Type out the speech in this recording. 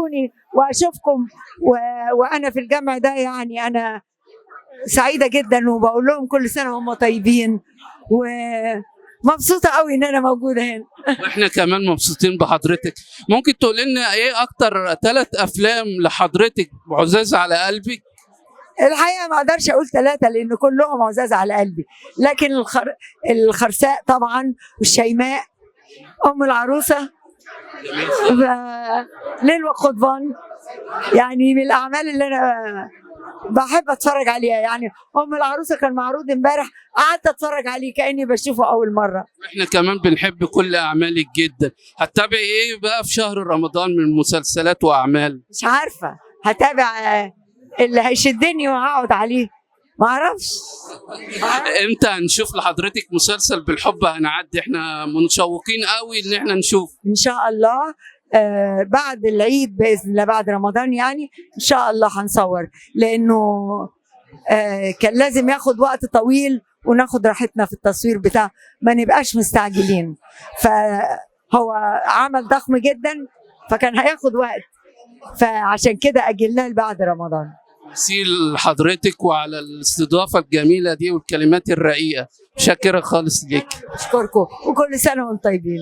تشوفوني واشوفكم وانا في الجمع ده، يعني انا سعيده جدا، وبقول لهم كل سنه وهم طيبين، ومبسوطه قوي ان انا موجوده هنا. واحنا كمان مبسوطين بحضرتك. ممكن تقول لنا ايه اكتر 3 افلام لحضرتك عزاز على قلبك؟ الحقيقه ما اقدرش اقول 3 لان كلهم عزاز على قلبي، لكن الخرساء طبعا، والشيماء، ام العروسه، ليل وقضبان، يعني من الاعمال اللي انا بحب اتفرج عليها. يعني ام العروسه كان معروض امبارح، قعدت اتفرج عليه كاني بشوفه اول مره. احنا كمان بنحب كل اعمالك جدا. هتتابعي ايه بقى في شهر رمضان من مسلسلات واعمال؟ مش عارفه، هتابع اللي هيشدني وهقعد عليه، ما اعرفش. امتى هنشوف لحضرتك مسلسل بالحب هنعدي؟ احنا متشوقين قوي ان احنا نشوف. ان شاء الله بعد العيد باذن الله، بعد رمضان يعني ان شاء الله هنصور، لانه كان لازم ياخد وقت طويل وناخد راحتنا في التصوير بتاع، ما نبقاش مستعجلين. فهو عمل ضخم جدا، فكان هياخد وقت، فعشان كده اجلناه بعد رمضان. تمثيل حضرتك وعلى الاستضافه الجميله دي والكلمات الرقيقه، شاكره خالص ليك. اشكركم وكل سنه وانتم طيبين.